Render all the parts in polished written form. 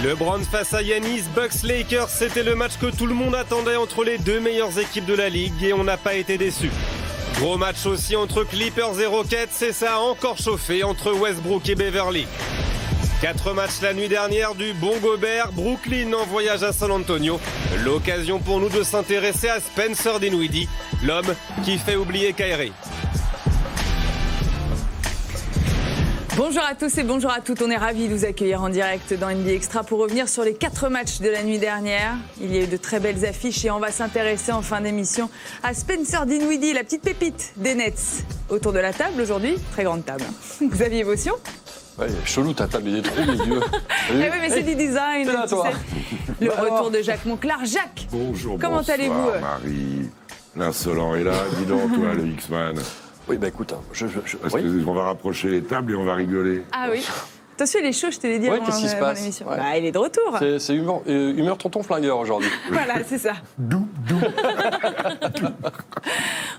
LeBron face à Giannis, Bucks Lakers, c'était le match que tout le monde attendait entre les deux meilleures équipes de la ligue et on n'a pas été déçus. Gros match aussi entre Clippers et Rockets et ça a encore chauffé entre Westbrook et Beverly. 4 matchs la nuit dernière du bon Gobert, Brooklyn en voyage à San Antonio. L'occasion pour nous de s'intéresser à Spencer Dinwiddie, l'homme qui fait oublier Kyrie. Bonjour à tous et bonjour à toutes, on est ravis de vous accueillir en direct dans NBA Extra pour revenir sur les 4 matchs de la nuit dernière. Il y a eu de très belles affiches et on va s'intéresser en fin d'émission à Spencer Dinwiddie, la petite pépite des Nets. Autour de la table aujourd'hui, très grande table. Xavier Votion. Ouais, chelou ta table, il est trop milieu. Eh oui, mais c'est du design. Là, toi. Le retour de Jacques Monclar. Jacques, bonjour, comment allez-vous? Marie, l'insolent est là, dis donc toi le X-Man. Oui, bah écoute, On va rapprocher les tables et on va rigoler. Ah oui. Attention, il est chaud, je te l'ai dit qu'est-ce qui se avant passe l'émission. Ouais. Bah, il est de retour. C'est humeur tonton flingueur aujourd'hui. Voilà, c'est ça. Dou.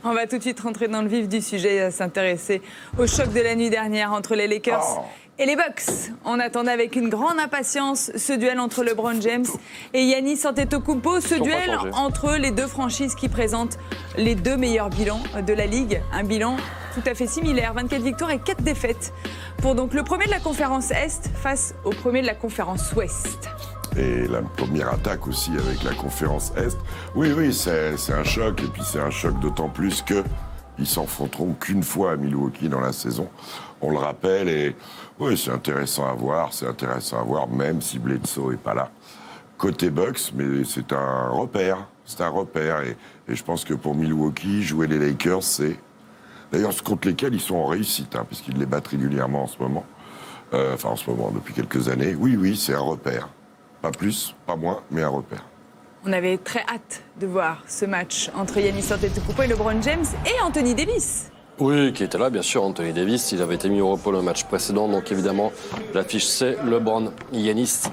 On va tout de suite rentrer dans le vif du sujet, s'intéresser au choc de la nuit dernière entre les Lakers et les Bucks. On attendait avec une grande impatience ce duel entre LeBron James et Giannis Antetokounmpo, ce duel entre les deux franchises qui présentent les deux meilleurs bilans de la Ligue. Un bilan tout à fait similaire, 24 victoires et 4 défaites pour donc le premier de la conférence Est face au premier de la conférence Ouest. Et la première attaque aussi avec la conférence Est. Oui, c'est un choc. Et puis c'est un choc d'autant plus qu'ils s'enfronteront qu'une fois à Milwaukee dans la saison. On le rappelle et oui, c'est intéressant à voir. C'est intéressant à voir même si Bledsoe n'est pas là. Côté Bucks, mais c'est un repère. C'est un repère. Et je pense que pour Milwaukee, jouer les Lakers, c'est... D'ailleurs, contre lesquels ils sont en réussite, puisqu'ils les battent régulièrement en ce moment. Enfin, en ce moment, depuis quelques années. Oui, c'est un repère. Pas plus, pas moins, mais un repère. On avait très hâte de voir ce match entre Giannis Antetokounmpo et LeBron James et Anthony Davis. Oui, qui était là, bien sûr, Anthony Davis. Il avait été mis au repos le match précédent, donc évidemment, l'affiche c'est LeBron, Giannis.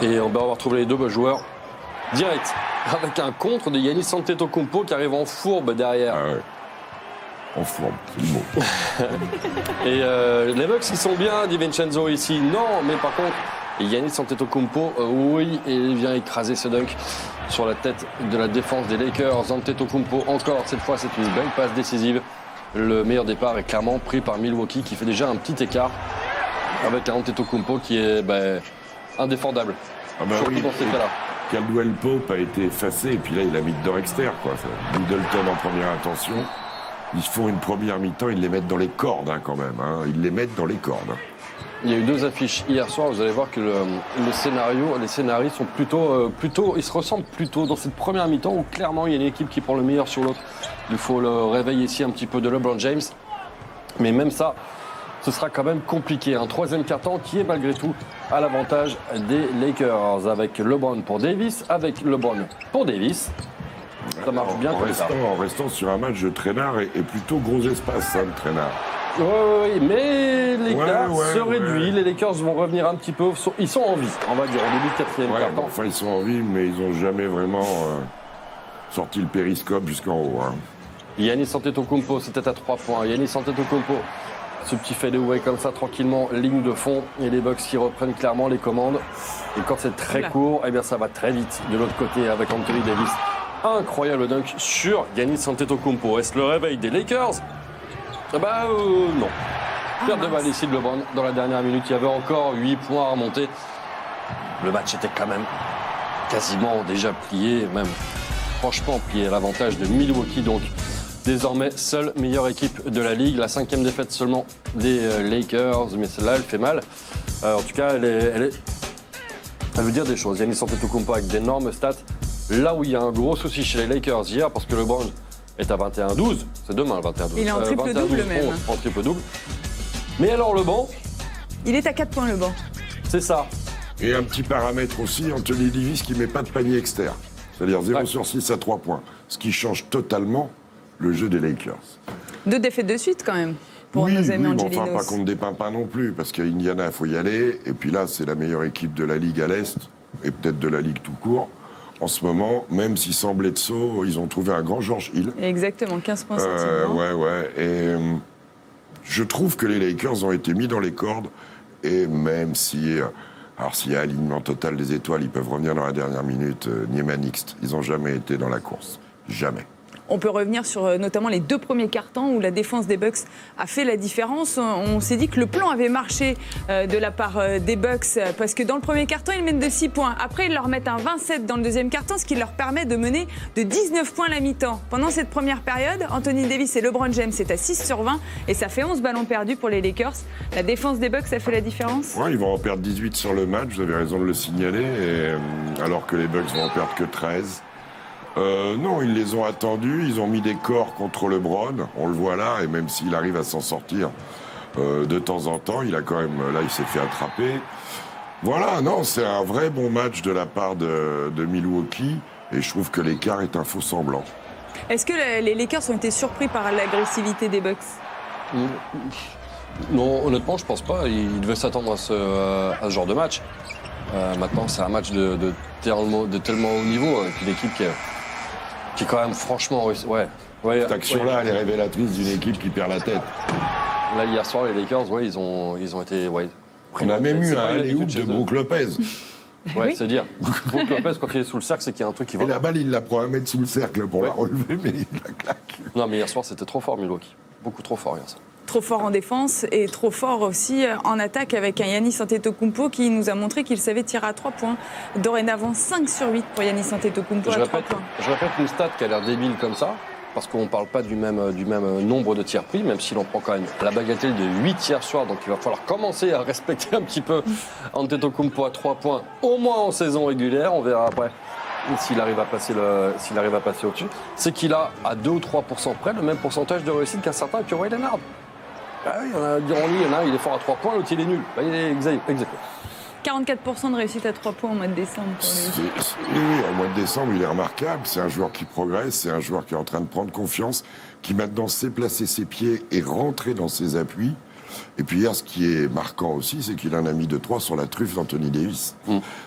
Et on va retrouver les deux joueurs direct, avec un contre de Giannis Antetokounmpo qui arrive en fourbe derrière. Ah ouais. En fourbe, c'est le mot. Et les Bucks, ils sont bien, dit Vincenzo ici. Non, mais par contre, Giannis Antetokounmpo, oui, et il vient écraser ce dunk sur la tête de la défense des Lakers. Antetokounmpo, encore, cette fois, c'est une belle passe décisive. Le meilleur départ est clairement pris par Milwaukee, qui fait déjà un petit écart avec un Antetokounmpo qui est indéfendable. Surtout dans ces cas-là. Caldwell Pope a été effacé, et puis là, il a mis dedans Exter, quoi. Middleton en première intention. Ils font une première mi-temps, ils les mettent dans les cordes, quand même. Ils les mettent dans les cordes. Il y a eu 2 affiches hier soir. Vous allez voir que les scénarios sont plutôt, ils se ressemblent plutôt dans cette première mi-temps où clairement il y a une équipe qui prend le meilleur sur l'autre. Il faut le réveil ici un petit peu de LeBron James. Mais même ça, ce sera quand même compliqué. Un 3e quart-temps qui est malgré tout à l'avantage des Lakers. Avec LeBron pour Davis, avec LeBron pour Davis. Ça marche bien comme ça. En restant sur un match de traînard et plutôt gros espace, de traînard. Oui, mais l'écart se réduit. Les Lakers vont revenir un petit peu. Ils sont en vie, on va dire, au début de 4e quart-temps. Enfin, ils sont en vie, mais ils n'ont jamais vraiment sorti le périscope jusqu'en haut. Giannis Antetokounmpo, c'était à 3 points. Giannis Antetokounmpo, ce petit fadeaway comme ça, tranquillement, ligne de fond. Et les Bucks qui reprennent clairement les commandes. Et quand c'est très court, eh bien, ça va très vite de l'autre côté avec Anthony Davis. Incroyable dunk sur Giannis Antetokounmpo. Est-ce le réveil des Lakers? Non. Perte de balle ici de LeBron dans la dernière minute. Il y avait encore 8 points à remonter. Le match était quand même quasiment déjà plié, même franchement plié à l'avantage de Milwaukee. Donc désormais, seule meilleure équipe de la Ligue. La 5e défaite seulement des Lakers, mais celle-là, elle fait mal. En tout cas, elle veut dire des choses. Giannis Antetokounmpo avec d'énormes stats. Là où il y a un gros souci chez les Lakers hier, parce que LeBron est à 21-12, c'est demain le 21-12. Il est en triple-double même. En triple-double. Mais alors le banc? Il est à 4 points le banc. C'est ça. Et un petit paramètre aussi, Anthony Davis qui ne met pas de panier externe. C'est-à-dire 0 sur 6 à 3 points. Ce qui change totalement le jeu des Lakers. 2 défaites de suite quand même. Pour nos amis Angelinos. Mais enfin, pas qu'on ne dépeint pas non plus, parce qu'à Indiana, il faut y aller. Et puis là, c'est la meilleure équipe de la Ligue à l'Est, et peut-être de la Ligue tout court. En ce moment, même si sans Bledsoe, ils ont trouvé un grand George Hill. Exactement, 15 points sensiblement. Ouais. Et je trouve que les Lakers ont été mis dans les cordes. Et même si Alors s'il y a alignement total des étoiles, ils peuvent revenir dans la dernière minute. Niemann X, ils n'ont jamais été dans la course. Jamais. On peut revenir sur notamment les 2 premiers quarts-temps où la défense des Bucks a fait la différence. On s'est dit que le plan avait marché de la part des Bucks parce que dans le premier quart-temps, ils mènent de 6 points. Après, ils leur mettent un 27 dans le deuxième quart-temps, ce qui leur permet de mener de 19 points à la mi-temps. Pendant cette première période, Anthony Davis et LeBron James, c'est à 6 sur 20 et ça fait 11 ballons perdus pour les Lakers. La défense des Bucks a fait la différence. Ouais, ils vont en perdre 18 sur le match, vous avez raison de le signaler, alors que les Bucks vont en perdre que 13. Non, ils les ont attendus, ils ont mis des corps contre LeBron, on le voit là, et même s'il arrive à s'en sortir de temps en temps, il s'est fait attraper. Voilà, non, c'est un vrai bon match de la part de Milwaukee, et je trouve que l'écart est un faux semblant. Est-ce que les Lakers ont été surpris par l'agressivité des Bucks ? Non, honnêtement, je pense pas. Ils devaient s'attendre à ce genre de match. Maintenant, c'est un match de tellement haut niveau, avec une équipe qui est quand même franchement... Cette action-là, elle est révélatrice d'une équipe qui perd la tête. Là, hier soir, les Lakers, ils ont été... On a même eu un alley-oop de Brook Lopez. Ouais, c'est dire. Brook Lopez, quand il est sous le cercle, c'est qu'il y a un truc qui va... Et la balle, il la prend à mettre sous le cercle pour la relever, mais il la claque. Non, mais hier soir, c'était trop fort, Milwaukee. Beaucoup trop fort, hier soir. Trop fort en défense et trop fort aussi en attaque avec un Giannis Antetokounmpo qui nous a montré qu'il savait tirer à 3 points. Dorénavant, 5 sur 8 pour Giannis Antetokounmpo à 3 points. Je répète une stat qui a l'air débile comme ça, parce qu'on ne parle pas du même nombre de tirs pris, même s'il en prend quand même la bagatelle de 8 hier soir, donc il va falloir commencer à respecter un petit peu Antetokounmpo à 3 points, au moins en saison régulière, on verra après s'il arrive à passer au-dessus. C'est qu'il a à 2 ou 3% près le même pourcentage de réussite qu'un certain Kawhi Leonard. Il y en a, dirons-lui, il est fort à 3 points, l'autre il est nul. Il est exact. 44% de réussite à 3 points au mois de décembre. Oui, au mois de décembre, il est remarquable. C'est un joueur qui progresse, c'est un joueur qui est en train de prendre confiance, qui maintenant sait placer ses pieds et rentrer dans ses appuis. Et puis hier, ce qui est marquant aussi, c'est qu'il en a mis 2-3 sur la truffe d'Anthony Davis.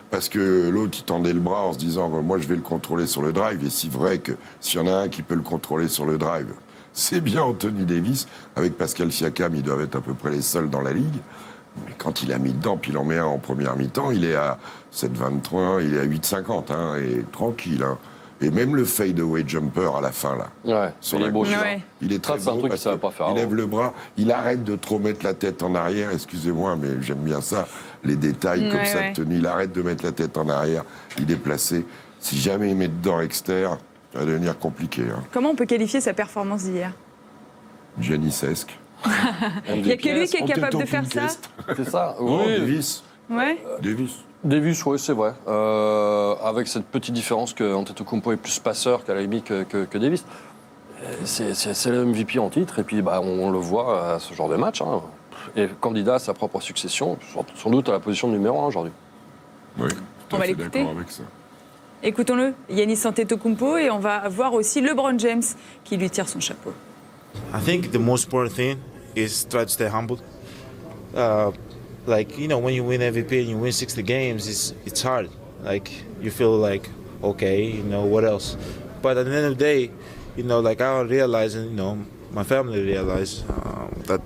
Parce que l'autre, il tendait le bras en se disant « Moi, je vais le contrôler sur le drive ». Et c'est vrai que s'il y en a un qui peut le contrôler sur le drive, c'est bien Anthony Davis. Avec Pascal Siakam, ils doivent être à peu près les seuls dans la ligue. Mais quand il a mis dedans, puis il en met un en première mi-temps, il est à 7,23, il est à 8,50, hein, et tranquille. Hein. Et même le fade-away jumper à la fin, là. Ouais, sur la gauche, il est très c'est un beau truc parce qu'il savait pas faire. il lève le bras, il arrête de trop mettre la tête en arrière, excusez-moi, mais j'aime bien ça, les détails comme ça de tenue. Il arrête de mettre la tête en arrière, il est placé. Si jamais il met dedans externe, ça va devenir compliqué. Hein. Comment on peut qualifier sa performance d'hier ? Giannisesque. Il n'y a que lui qui est capable de faire ça ? C'est ça. Oui, Oui. Davis. Ouais. Davis, oui, c'est vrai. Avec cette petite différence que Antetokounmpo est plus passeur qu'à la limite que Davis. C'est le MVP en titre, et puis on le voit à ce genre de match. Hein. Et candidat à sa propre succession, sans doute à la position numéro 1 aujourd'hui. Oui, On va l'écouter. Écoutons-le, Giannis Antetokounmpo, et on va voir aussi LeBron James qui lui tire son chapeau. I think the most important thing is try to stay humble. When you win MVP and you win 60 games, it's hard. Like, you feel like, okay, what else? But at the end of the day, I realize, and, my family realized that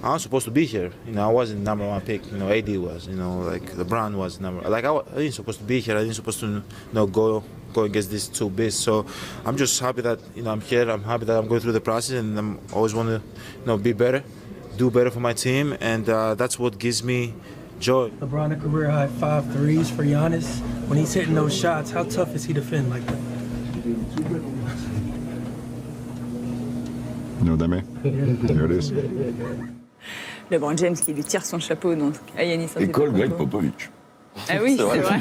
I'm supposed to be here. I wasn't number 1 pick. AD was. LeBron was number. I didn't supposed to be here. I didn't supposed to, go against these two beasts. So I'm just happy that I'm here. I'm happy that I'm going through the process, and I'm always want to be better, do better for my team, and that's what gives me joy. LeBron a career high 5 threes for Giannis. When he's hitting those shots, how tough is he to defend like that? No, dame. There it is. LeBron James qui lui tire son chapeau donc, à Giannis Antetokounmpo. École Greg Popovich. Ah oui, c'est vrai.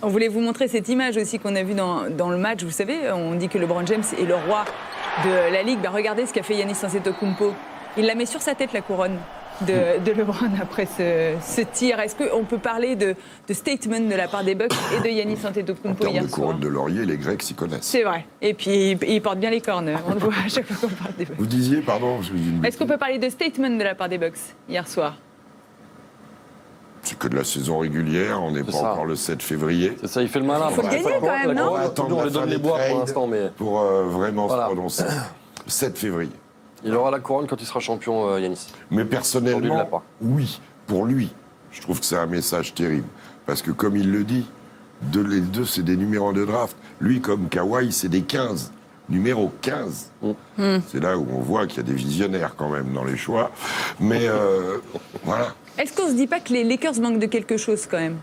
On voulait vous montrer cette image aussi qu'on a vue dans le match. Vous savez, on dit que LeBron James est le roi de la Ligue. Regardez ce qu'a fait Giannis Antetokounmpo. Il la met sur sa tête, la couronne de LeBron après ce tir. Est-ce qu'on peut parler de statement de la part des Bucks et de Giannis Antetokounmpo hier soir ? En termes de couronne de laurier, les Grecs s'y connaissent. C'est vrai. Et puis, ils portent bien les cornes. On le voit à chaque fois qu'on parle des Bucks. Vous disiez, pardon, je vous dis une Est-ce qu'on peut parler de statement de la part des Bucks hier soir ? C'est que de la saison régulière, on n'est pas encore le 7 février. C'est ça, il fait le malin. Il faut le gagner quand même, non ? On va attendre on la lui donne fin les des bois trades pour l'instant, mais... pour vraiment se prononcer. 7 février. Il aura la couronne quand il sera champion, Giannis. Mais Aujourd'hui, il l'a personnellement, pas. oui, pour lui. Je trouve que c'est un message terrible. Parce que comme il le dit, les deux, c'est des numéros de draft. Lui, comme Kawhi, c'est des 15. Numéro 15. C'est là où on voit qu'il y a des visionnaires quand même dans les choix. Mais voilà. Est-ce qu'on se dit pas que les Lakers manquent de quelque chose quand même?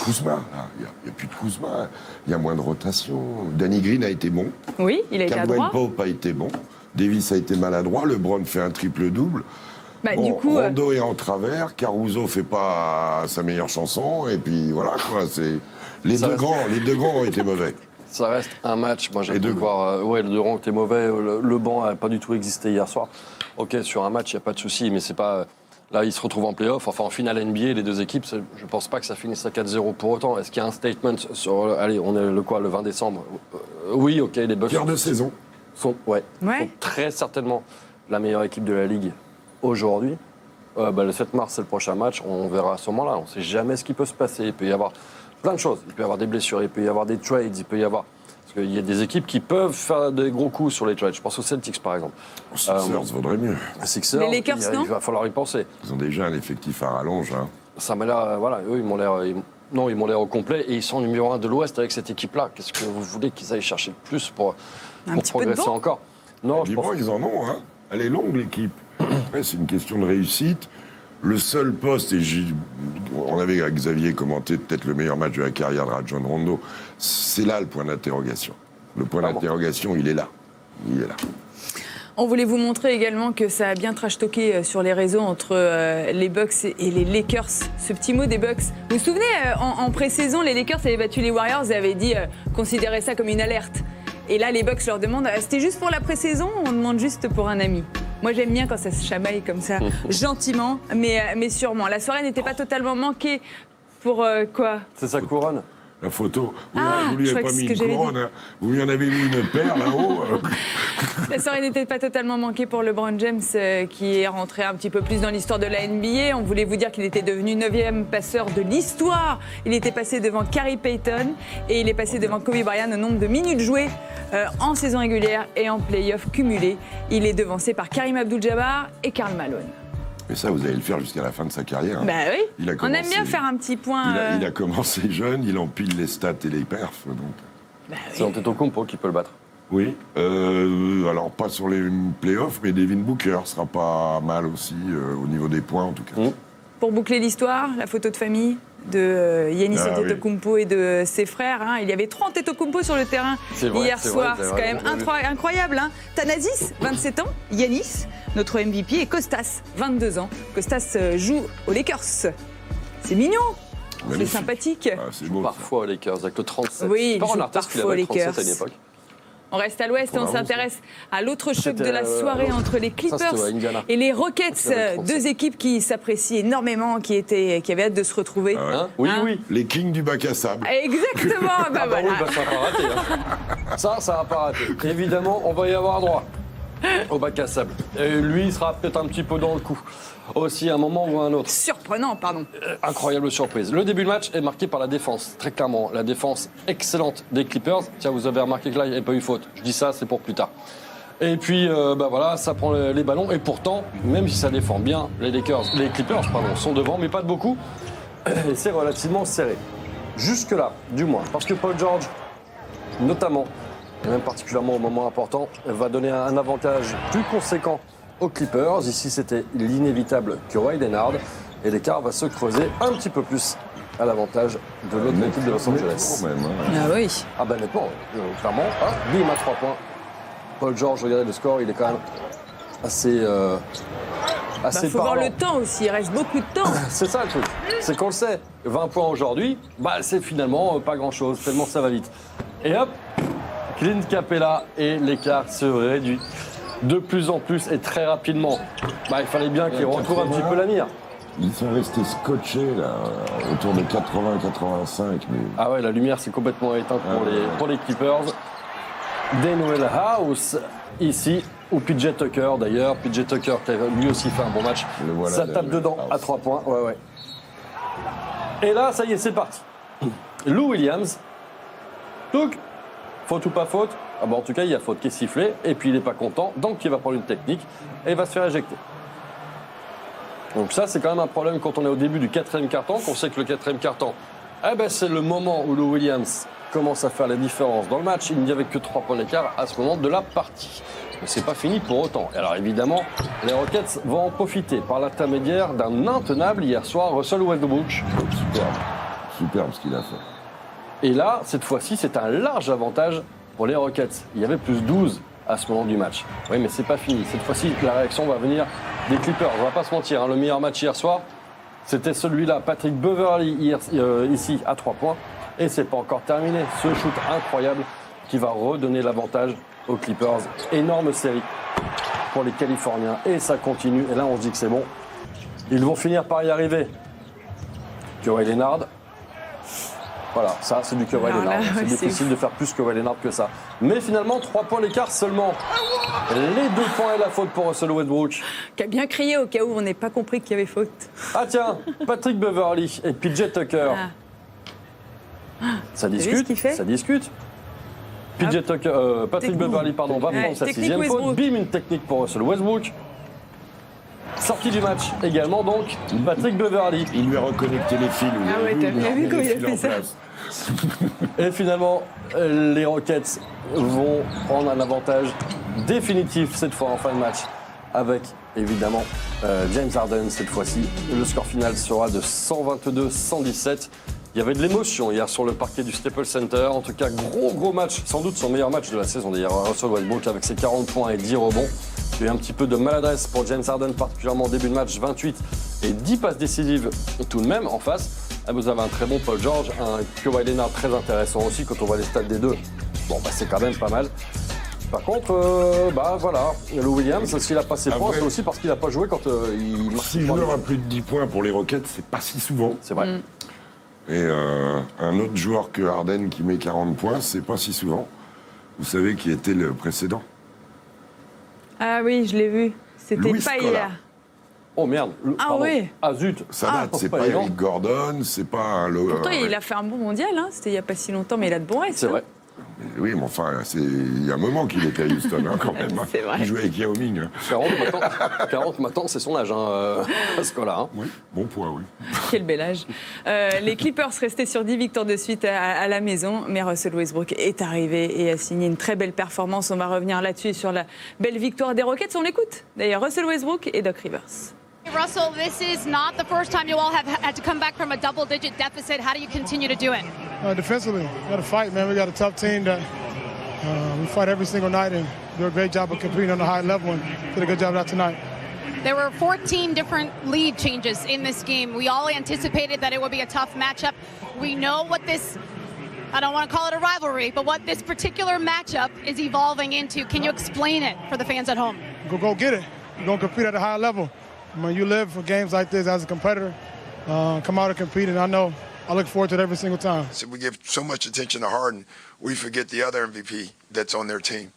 Kuzma, là. Il n'y a plus de Kuzma. Il y a moins de rotation. Danny Green a été bon. Oui, il a été à Caldwell droit. Pope a été bon. Davis a été maladroit. LeBron fait un triple-double. Bah, Bon, du coup, Rondo est en travers. Caruso fait pas sa meilleure chanson. Et puis voilà, quoi. Les deux grands ont été mauvais. Ça reste un match. Moi, j'ai Les pu deux voir. Les deux rangs étaient mauvais. Le banc n'a pas du tout existé hier soir. Ok, sur un match, il n'y a pas de souci, mais c'est pas. Là, ils se retrouvent en play-off. Enfin, en finale NBA, les deux équipes, je ne pense pas que ça finisse à 4-0 pour autant. Est-ce qu'il y a un statement sur. Allez, on est le 20 décembre. Oui, ok, les Bucks. Cœur de saison. Sont très certainement la meilleure équipe de la Ligue aujourd'hui. Le 7 mars, c'est le prochain match. On verra à ce moment-là. On ne sait jamais ce qui peut se passer. Il peut y avoir plein de choses. Il peut y avoir des blessures, il peut y avoir des trades, il peut y avoir... Parce qu'il y a des équipes qui peuvent faire des gros coups sur les trades. Je pense aux Celtics, par exemple. Les Sixers vaudrait mieux. Les Sixers, Les Lakers, non ? il va falloir y penser. Ils ont déjà un effectif à rallonge. Hein. Ça m'a l'air... Voilà, eux, ils m'ont l'air au complet. Et ils sont numéro 1 de l'Ouest avec cette équipe-là. Qu'est-ce que vous voulez qu'ils aillent chercher de plus pour petit peu de progresser banc. encore ? Non, je pense... Ils en ont. Hein. Elle est longue, l'équipe. Après, c'est une question de réussite. Le seul poste, on avait avec Xavier commenté peut-être le meilleur match de la carrière de Rajon Rondo, c'est là le point d'interrogation. Le point d'interrogation, il est là. Il est là. On voulait vous montrer également que ça a bien trash-talké sur les réseaux entre les Bucks et les Lakers. Ce petit mot des Bucks. Vous vous souvenez, en pré-saison, les Lakers avaient battu les Warriors et avaient dit considérez ça comme une alerte. Et là, les Bucks leur demandent c'était juste pour la pré-saison ou on demande juste pour un ami ? Moi, j'aime bien quand ça se chamaille comme ça, gentiment, mais sûrement. La soirée n'était pas totalement manquée pour quoi ? C'est sa couronne. La photo. Vous je lui crois avez pas que c'est mis ce une que j'avais couronne. Hein. Vous lui en avez mis une paire là-haut. La soirée n'était pas totalement manquée pour LeBron James qui est rentré un petit peu plus dans l'histoire de la NBA. On voulait vous dire qu'il était devenu 9e passeur de l'histoire. Il était passé devant Gary Payton et il est passé devant Kobe Bryant au nombre de minutes jouées en saison régulière et en play-off cumulé. Il est devancé par Karim Abdul-Jabbar et Karl Malone. Mais ça, vous allez le faire jusqu'à la fin de sa carrière. Hein. Bah oui, Il a on commencé- aime bien faire un petit point. Il a commencé jeune, il empile les stats et les perfs. Donc. Bah C'est Antetokounmpo qui peut le battre. Oui. Alors, pas sur les playoffs, mais Devin Booker sera pas mal aussi, au niveau des points en tout cas. Pour boucler l'histoire, la photo de famille de Giannis Antetokounmpo et de ses frères. Hein. Il y avait 3 Antetokounmpo sur le terrain hier soir. C'est quand même incroyable. Hein. Thanasis, 27 ans. Giannis, notre MVP. Et Kostas, 22 ans. Kostas joue aux Lakers. C'est mignon. C'est Magnifique. sympathique. Ah, c'est beau. ça. Parfois aux Lakers, avec le 37. Oui, C'est pas il joue Ron Artest qui parfois l'avait aux le 37 à Lakers. une époque. On reste à l'ouest et on s'intéresse à l'autre choc C'était, de la soirée entre les c'était Clippers à Indiana. et les Rockets. C'était avec 37. 2 équipes qui s'apprécient énormément, qui avaient hâte de se retrouver. Hein oui, Hein oui. Les Kings du bac à sable. Exactement, bah Ah bah voilà. oui, bah ça va pas rater. Hein. Ça va pas rater. Évidemment, on va y avoir droit au bac à sable. Et lui, il sera peut-être un petit peu dans le coup. Aussi, à un moment ou à un autre. Surprenant, pardon. Incroyable surprise. Le début de match est marqué par la défense, très clairement. La défense excellente des Clippers. Tiens, vous avez remarqué que là, il n'y avait pas eu faute. Je dis ça, c'est pour plus tard. Et puis, voilà, ça prend les ballons. Et pourtant, même si ça défend bien, les Clippers, sont devant, mais pas de beaucoup. Et c'est relativement serré. Jusque-là, du moins. Parce que Paul George, notamment, et même particulièrement au moment important, va donner un avantage plus conséquent aux Clippers. Ici, c'était l'inévitable Kawhi Leonard. Et l'écart va se creuser un petit peu plus à l'avantage de l'autre équipe de Los Angeles. Quand même, hein. Ah oui. Ah ben nettement, clairement. Bim à 3 points. Paul George, regardez le score, il est quand même assez Faut voir parlant. le temps aussi, il reste beaucoup de temps. C'est ça le truc, c'est qu'on le sait. 20 points aujourd'hui, c'est finalement pas grand-chose, tellement ça va vite. Et hop, Clint Capella et l'écart se réduit de plus en plus et très rapidement. Il fallait bien qu'il retrouve un petit peu la mire. Ils sont restés scotchés là, autour de 80-85. Mais... Ah ouais, la lumière s'est complètement éteinte pour les Clippers. Danuel House, ici, ou PJ Tucker d'ailleurs. PJ Tucker qui a lui aussi fait un bon match. Le voilà, ça tape Danuel dedans House. à 3 points. Ouais. Et là, ça y est, c'est parti. Lou Williams. Donc, faute ou pas faute ? En tout cas, il y a faute qui est sifflée. Et puis, il n'est pas content. Donc, il va prendre une technique et il va se faire éjecter. Donc ça, c'est quand même un problème quand on est au début du 4e quart-temps, qu'on sait que le 4e quart-temps, c'est le moment où le Williams commence à faire la différence dans le match. Il n'y avait que 3 points d'écart à ce moment de la partie. Mais c'est pas fini pour autant. Et alors évidemment, les Rockets vont en profiter par l'intermédiaire d'un intenable hier soir, Russell Westbrook. Superbe ce qu'il a fait. Et là, cette fois-ci, c'est un large avantage pour les Rockets. Il y avait plus 12 à ce moment du match. Oui, mais c'est pas fini. Cette fois-ci, la réaction va venir des Clippers. On va pas se mentir, le meilleur match hier soir, c'était celui-là. Patrick Beverley ici à 3 points. Et c'est pas encore terminé. Ce shoot incroyable qui va redonner l'avantage aux Clippers. Énorme série pour les Californiens. Et ça continue. Et là, on se dit que c'est bon. Ils vont finir par y arriver. Kawhi Leonard. Voilà, ça c'est du Kawhi Leonard. C'est difficile de faire plus Kawhi Leonard que ça. Mais finalement, 3 points d'écart seulement. Les 2 points et la faute pour Russell Westbrook. Qui a bien crié au cas où on n'ait pas compris qu'il y avait faute. Ah tiens, Patrick Beverley et PJ Tucker. Ça discute, ça discute. PJ Tucker, Patrick Beverley, va prendre sa 6e faute. Bim, une technique pour Russell Westbrook. Sortie du match également, donc, Patrick Beverley. Il lui a reconnecté les fils. Ah ouais, t'as bien vu quand il a fait ça. Et finalement, les Rockets vont prendre un avantage définitif cette fois en fin de match. Avec, évidemment, James Harden cette fois-ci. Le score final sera de 122-117. Il y avait de l'émotion hier sur le parquet du Staples Center. En tout cas, gros match. Sans doute son meilleur match de la saison d'ailleurs. Russell Westbrook avec ses 40 points et 10 rebonds. Il y a eu un petit peu de maladresse pour James Harden, particulièrement au début de match, 28 et 10 passes décisives tout de même en face. Vous avez un très bon Paul George, un Kawhi Leonard très intéressant aussi quand on voit les stats des deux. Bon, c'est quand même pas mal. Par contre, voilà, le Williams, s'il a pas ses points, c'est aussi parce qu'il n'a pas joué quand il marque. 6 joueurs à plus de 10 points pour les Rockets, c'est pas si souvent. C'est vrai. Et un autre joueur que Harden qui met 40 points, c'est pas si souvent. Vous savez qui était le précédent? Ah oui, je l'ai vu. C'était pas hier. Oh merde. Oui. Ah zut. Ça date, c'est pas Eric Gordon, c'est pas un... Pourtant, il a fait un bon mondial, c'était il n'y a pas si longtemps, mais il a de bons restes. C'est vrai. Oui, mais enfin, il y a un moment qu'il était à Houston, quand même. C'est vrai. Il jouait avec Yao Ming. 40 maintenant, c'est son âge, à ce cas-là. Oui, bon point, oui. Quel bel âge. Les Clippers restaient sur 10 victoires de suite à la maison, mais Russell Westbrook est arrivé et a signé une très belle performance. On va revenir là-dessus et sur la belle victoire des Rockets. On l'écoute. D'ailleurs, Russell Westbrook et Doc Rivers. Russell, this is not the first time you all have had to come back from a double-digit deficit. How do you continue to do it? Defensively, we got to fight, man. We got a tough team that we fight every single night and do a great job of competing on a high level and did a good job of that tonight. There were 14 different lead changes in this game. We all anticipated that it would be a tough matchup. We know what this, I don't want to call it a rivalry, but what this particular matchup is evolving into. Can you explain it for the fans at home? Go get it. We're going to compete at a high level. When you live for games like this as a competitor, come out and compete, and I look forward to it every single time. So we give so much attention to Harden, we forget the other MVP that's on their team.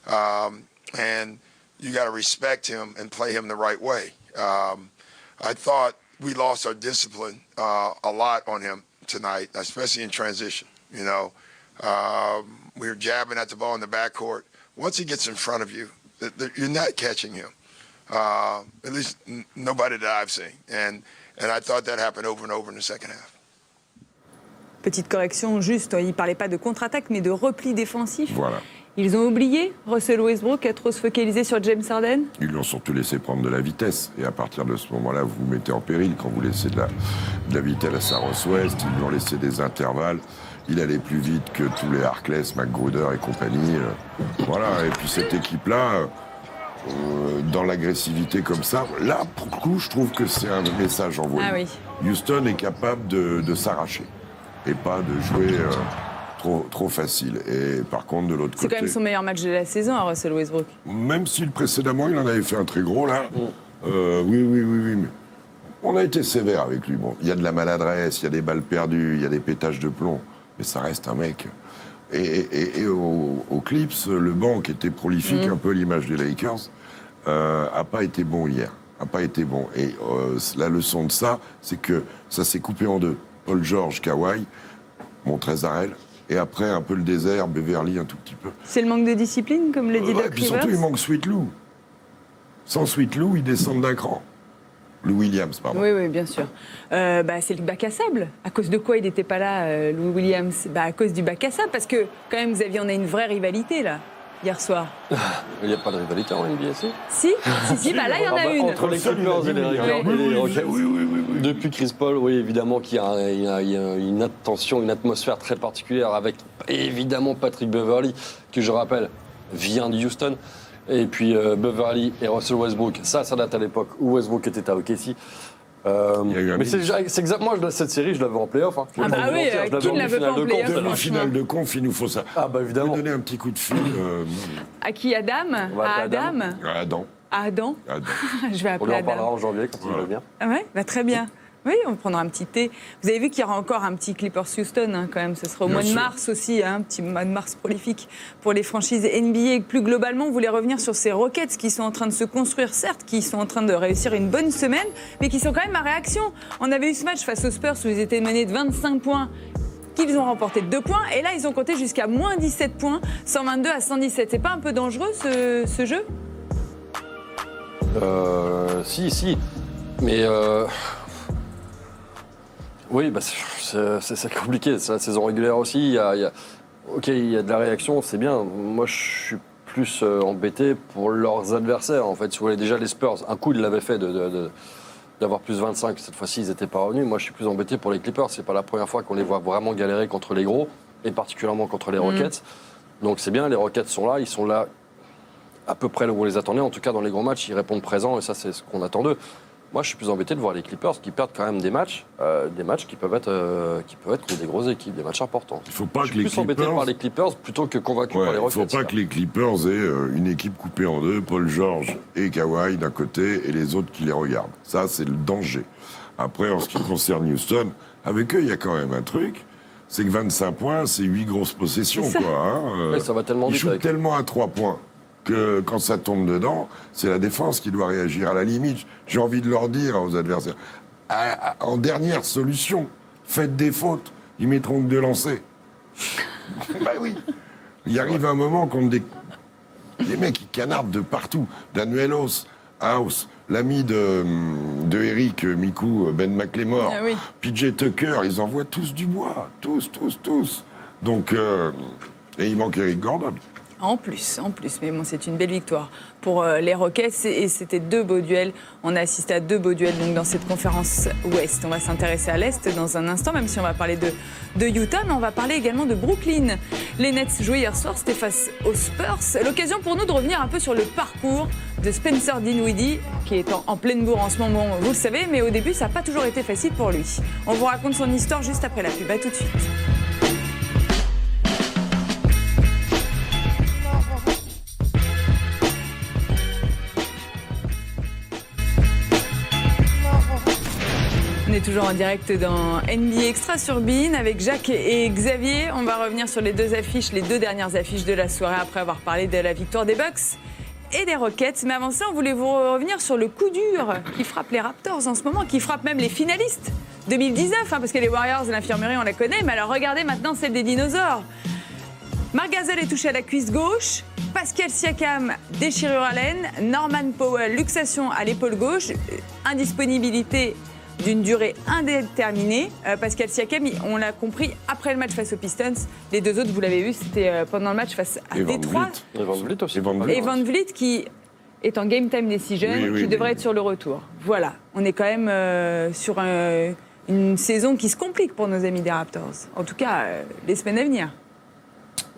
And you got to respect him and play him the right way. I thought we lost our discipline a lot on him tonight, especially in transition. We were jabbing at the ball in the backcourt. Once he gets in front of you, you're not catching him. At least nobody that I've seen. And I thought that happened over and over in the second half. Petite correction juste, il ne parlait pas de contre-attaque, mais de repli défensif. Voilà. Ils ont oublié Russell Westbrook à trop se focaliser sur James Harden. Ils lui ont surtout laissé prendre de la vitesse. Et à partir de ce moment-là, vous vous mettez en péril quand vous laissez de la vitesse à Russ West. Ils lui ont laissé des intervalles. Il allait plus vite que tous les Harkless, McGruder et compagnie. Voilà. Et puis cette équipe-là... dans l'agressivité comme ça, là, pour le coup, je trouve que c'est un message envoyé. Ah oui. Houston est capable de s'arracher et pas de jouer trop facile. Et par contre, de l'autre côté... C'est quand même son meilleur match de la saison, à Russell Westbrook. Même si précédemment, il en avait fait un très gros, là. Oui, mais on a été sévère avec lui. Bon, il y a de la maladresse, il y a des balles perdues, il y a des pétages de plomb, mais ça reste un mec... Et aux Clips, le banc qui était prolifique, un peu à l'image des Lakers, a pas été bon hier. A pas été bon. Et la leçon de ça, c'est que ça s'est coupé en deux. Paul George, Kawhi, Montrezl, et après un peu le désert, Beverly un tout petit peu. C'est le manque de discipline, comme le dit Doc Puis Rivers. surtout, il manque Sweet Lou. Sans Sweet Lou, ils descendent d'un cran. Lou Williams, pardon. Oui, bien sûr. C'est le bac à sable. À cause de quoi il n'était pas là, Lou Williams? À cause du bac à sable, parce que quand même, Xavier, on a une vraie rivalité là, hier soir. Il n'y a pas de rivalité en NBA, Si, là, il y en a une. Entre les Clippers et les Rockets. Oui. Depuis Chris Paul, oui, évidemment qu'il y a une attention, une atmosphère très particulière avec évidemment Patrick Beverley, qui je rappelle vient de Houston. Et puis Beverley et Russell Westbrook, ça date à l'époque où Westbrook était à OKC. Mais c'est exactement, moi, cette série, je l'avais en play-off. Hein. Qui ne l'avait pas en play-off? Demi-finale de conf, il nous faut ça. Ah, bah évidemment. Vous donner un petit coup de fil. À qui? Adam? À Adam? À Adam. À Adam? Je vais appeler On en Adam. parlera en janvier quand il va bien. Ah ouais, très bien. Oui, on prendra un petit thé. Vous avez vu qu'il y aura encore un petit Clippers Houston, quand même. Ce sera au mois de mars aussi, un petit mois de mars prolifique pour les franchises NBA. Plus globalement, vous voulez revenir sur ces Rockets qui sont en train de se construire, certes, qui sont en train de réussir une bonne semaine, mais qui sont quand même à réaction. On avait eu ce match face aux Spurs où ils étaient menés de 25 points, qu'ils ont remporté de 2 points, et là, ils ont compté jusqu'à moins 17 points, 122 à 117. C'est pas un peu dangereux, ce jeu? Si. Mais... Oui, c'est compliqué. C'est la saison régulière aussi. Il y a de la réaction, c'est bien. Moi, je suis plus embêté pour leurs adversaires. En fait, si vous voulez, déjà les Spurs, un coup, ils l'avaient fait d'avoir plus 25. Cette fois-ci, ils n'étaient pas revenus. Moi, je suis plus embêté pour les Clippers. C'est pas la première fois qu'on les voit vraiment galérer contre les gros, et particulièrement contre les Rockets. Donc c'est bien, les Rockets sont là. Ils sont là à peu près là où on les attendait. En tout cas, dans les gros matchs, ils répondent présents, et ça, c'est ce qu'on attend d'eux. Moi, je suis plus embêté de voir les Clippers qui perdent quand même des matchs qui peuvent être contre des grosses équipes, des matchs importants. Il faut pas je suis plus embêté par les Clippers plutôt que convaincu par les Rockets. Il ne faut pas que les Clippers aient une équipe coupée en deux, Paul George et Kawhi d'un côté, et les autres qui les regardent. Ça, c'est le danger. Après, en ce qui concerne Houston, avec eux, il y a quand même un truc, c'est que 25 points, c'est 8 grosses possessions. Ça va tellement vite. Ils shootent tellement à 3 points. Que quand ça tombe dedans, c'est la défense qui doit réagir. À la limite, j'ai envie de leur dire aux adversaires, en dernière solution, faites des fautes, ils mettront que 2 lancers. Oui. Il arrive un moment qu'on des mecs qui canardent de partout. Daniel House, l'ami de Eric Mikou, Ben McLemore, PJ Tucker, ils envoient tous du bois. Tous. Donc, et il manque Eric Gordon. En plus, mais bon, c'est une belle victoire pour les Rockets et c'était 2 beaux duels. On a assisté à 2 beaux duels donc, dans cette conférence Ouest. On va s'intéresser à l'Est dans un instant, même si on va parler de Utah, mais on va parler également de Brooklyn. Les Nets jouaient hier soir, c'était face aux Spurs. L'occasion pour nous de revenir un peu sur le parcours de Spencer Dinwiddie, qui est en pleine bourre en ce moment, vous le savez, mais au début, ça n'a pas toujours été facile pour lui. On vous raconte son histoire juste après la pub. À tout de suite. On est toujours en direct dans NBA Extra sur beIN avec Jacques et Xavier. On va revenir sur les 2 dernières affiches de la soirée après avoir parlé de la victoire des Bucks et des Rockets. Mais avant ça, on voulait vous revenir sur le coup dur qui frappe les Raptors en ce moment, qui frappe même les finalistes 2019, parce que les Warriors, l'infirmerie, on la connaît. Mais alors regardez maintenant celle des dinosaures. Marc Gasol est touché à la cuisse gauche. Pascal Siakam, déchirure à l'aine. Norman Powell, luxation à l'épaule gauche. Indisponibilité d'une durée indéterminée. Pascal Siakam, on l'a compris après le match face aux Pistons. Les 2 autres, vous l'avez vu, c'était pendant le match face à Détroit. Et Van Vliet aussi. Et Van Vliet qui est en game time decision, qui devrait être sur le retour. Voilà, on est quand même sur une saison qui se complique pour nos amis des Raptors. En tout cas, les semaines à venir.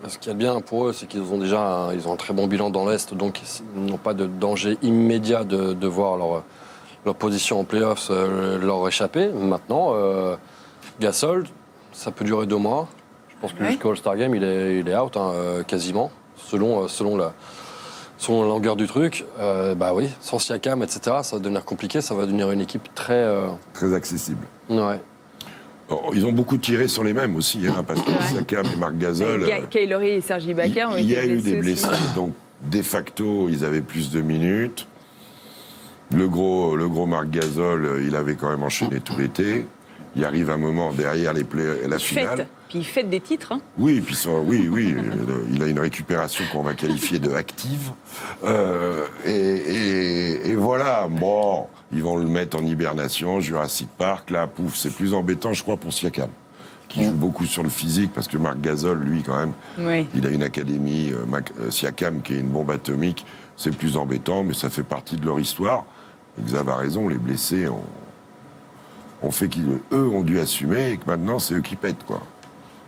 Ce qu'il y a de bien pour eux, c'est qu'ils ont déjà un très bon bilan dans l'Est, donc ils n'ont pas de danger immédiat de voir leur position en playoffs leur échapper. Maintenant, Gasol, ça peut durer 2 mois. Je pense que jusqu'au All-Star Game, il est out, quasiment, selon la longueur du truc. Sans Siakam, etc., ça va devenir compliqué. Ça va devenir une équipe très accessible. Ouais. Ils ont beaucoup tiré sur les mêmes aussi, parce que Siakam et Marc Gasol. Kyle Lowry et Serge Ibaka ont été blessés. Il y a eu des blessés, donc de facto, ils avaient plus de minutes. Le gros Marc Gasol, il avait quand même enchaîné tout l'été. il arrive un moment derrière la finale. Puis il fête des titres. Hein. Oui, puis il a une récupération qu'on va qualifier de active. Et voilà, bon, ils vont le mettre en hibernation, Jurassic Park, là, pouf, c'est plus embêtant, je crois, pour Siakam, qui joue beaucoup sur le physique, parce que Marc Gasol, lui, quand même, il a une académie, Siakam, qui est une bombe atomique, c'est plus embêtant, mais ça fait partie de leur histoire. Xav a raison, les blessés ont fait qu'eux ont dû assumer, et que maintenant, c'est eux qui pètent, quoi.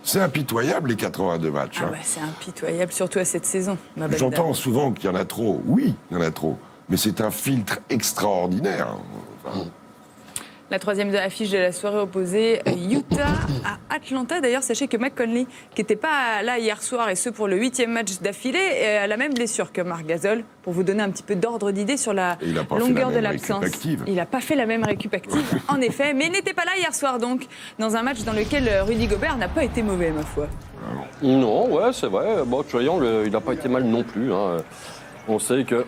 C'est impitoyable, les 82 matchs. Ah bah, c'est impitoyable, surtout à cette saison. J'entends souvent qu'il y en a trop. Oui, il y en a trop. Mais c'est un filtre extraordinaire. Enfin, La troisième de l'affiche de la soirée opposée, Utah à Atlanta. D'ailleurs, sachez que Mike Conley, qui n'était pas là hier soir, et ce pour le 8e match d'affilée, a la même blessure que Marc Gasol, pour vous donner un petit peu d'ordre d'idée sur la longueur de l'absence. Il n'a pas fait la même récup active, en effet, mais il n'était pas là hier soir, donc, dans un match dans lequel Rudy Gobert n'a pas été mauvais, ma foi. Non, ouais, c'est vrai. Bon, Trae Young, il n'a pas été mal non plus. Hein. On sait que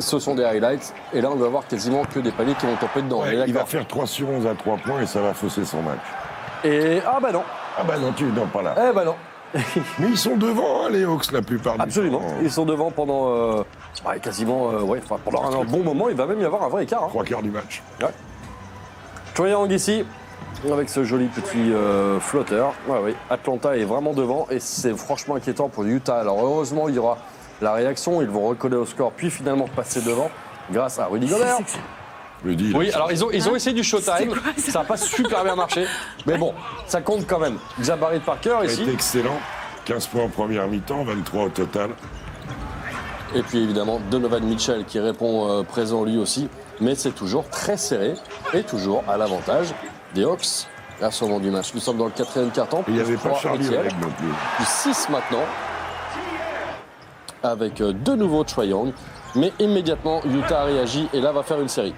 ce sont des highlights, et là on va voir quasiment que des paniers qui vont tomber dedans. Ouais, il va faire 3 sur 11 à 3 points et ça va fausser son match. Et ah bah non. Ah bah non, non, pas là. Eh bah non. Mais ils sont devant, hein, les Hawks, la plupart du temps. Absolument. Ils sont devant pendant quasiment pendant un bon moment. Il va même y avoir un vrai écart. 3 quarts du match. Ouais. Trae Young ici, avec ce joli petit flotteur. Ouais, oui. Atlanta est vraiment devant et c'est franchement inquiétant pour Utah. Alors heureusement, il y aura la réaction, ils vont recoller au score, puis finalement passer devant grâce à Rudy Gobert. Oui, alors ils ont essayé du showtime, ça n'a pas super bien marché, mais bon, ça compte quand même. Jabari Parker ici. C'est excellent, 15 points en première mi-temps, 23 au total. Et puis évidemment Donovan Mitchell qui répond présent lui aussi, mais c'est toujours très serré et toujours à l'avantage des Hawks à ce moment du match. Nous sommes dans le 4e quart-temps. Il n'y avait pas Charlie Reg non plus. Du 6 maintenant. Avec de nouveau Trae Young, mais immédiatement Utah réagit et là va faire une série.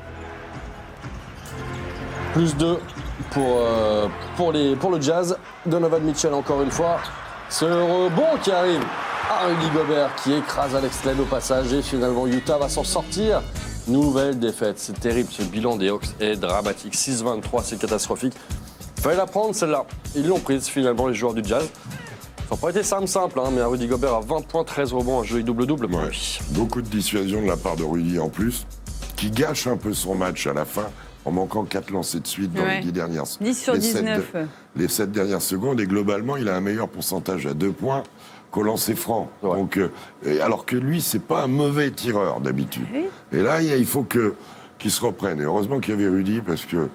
Plus 2 pour le Jazz. Donovan Mitchell encore une fois. Ce rebond qui arrive à Rudy Gobert qui écrase Alex Len au passage et finalement Utah va s'en sortir. Nouvelle défaite, c'est terrible, ce bilan des Hawks est dramatique. 6-23, c'est catastrophique. Fallait la prendre celle-là. Ils l'ont prise finalement les joueurs du Jazz. Ça n'a pas été simple, hein, mais Rudy Gobert a 20 points, 13 rebonds, un joli double-double. Ouais. Beaucoup de dissuasion de la part de Rudy en plus, qui gâche un peu son match à la fin, en manquant 4 lancers de suite dans les 10 dernières 10 sur 19. Les 7 dernières secondes, et globalement, il a un meilleur pourcentage à 2 points qu'au lancer franc. Ouais. Donc, alors que lui, c'est pas un mauvais tireur d'habitude. Et là, il faut qu'il se reprenne. Et heureusement qu'il y avait Rudy, parce que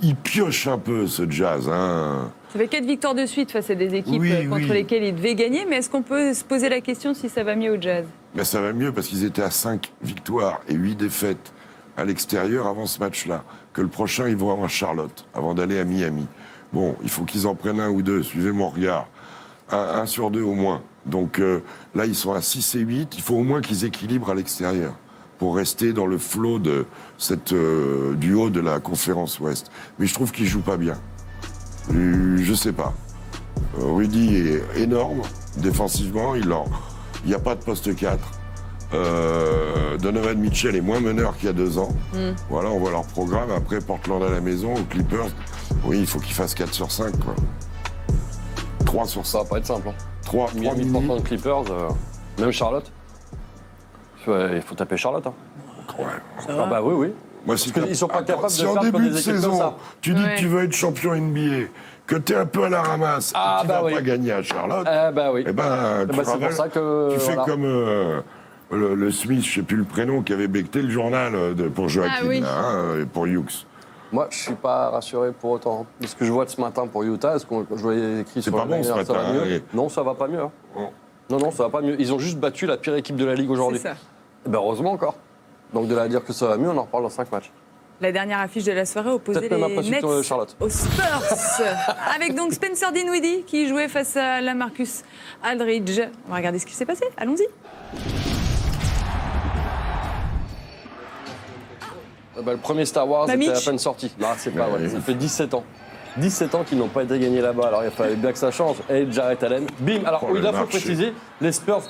il pioche un peu ce Jazz. Hein. Ça fait 4 victoires de suite face à des équipes contre lesquelles il devait gagner, mais est-ce qu'on peut se poser la question si ça va mieux au Jazz? Ben, ça va mieux parce qu'ils étaient à 5 victoires et 8 défaites à l'extérieur avant ce match-là. Que le prochain, ils vont avoir Charlotte avant d'aller à Miami. Bon, il faut qu'ils en prennent 1 ou 2, suivez mon regard. 1 sur 2 au moins. Donc là, ils sont à 6 et 8, il faut au moins qu'ils équilibrent à l'extérieur pour rester dans le flot de du haut de la conférence Ouest. Mais je trouve qu'ils jouent pas bien. Je sais pas. Rudy est énorme défensivement, il n'y a pas de poste 4. Donovan Mitchell est moins meneur qu'il y a 2 ans. Voilà, on voit leur programme. Après, Portland à la maison, aux Clippers. Oui, il faut qu'ils fassent 4 sur 5, quoi. 3 sur 5. Ça va pas être simple. Hein. 3 Portland Clippers, même Charlotte. Il faut taper Charlotte. Hein. Ouais. Ah bah oui. Moi, si ils sont pas capables de en faire début des de équipes saison, comme ça. tu dis que tu veux être champion NBA, que tu es un peu à la ramasse, et que tu vas pas gagner à Charlotte, oui. C'est pour ça que tu fais comme le Smith, je sais plus le prénom, qui avait becté le journal pour Joachim, et pour Hughes. Moi, je suis pas rassuré pour autant. Ce que je vois de ce matin pour Utah, est-ce que je voyais écrit sur pas bon ce matin, ça va mieux Non, ça va pas mieux. Hein. Non, ça va pas mieux. Ils ont juste battu la pire équipe de la Ligue aujourd'hui. C'est ça. Heureusement encore. Donc de là à dire que ça va mieux, on en reparle dans 5 matchs. La dernière affiche de la soirée opposait les Nets aux Spurs. Avec donc Spencer Dinwiddie qui jouait face à LaMarcus Aldridge. On va regarder ce qui s'est passé. Allons-y. Le premier Star Wars était à peine sorti. Non, c'est pas vrai. Ça fait 17 ans. 17 ans qu'ils n'ont pas été gagnés là-bas. Alors il fallait bien que ça change. Et Jarrett Allen, bim. Alors il faut préciser, les Spurs,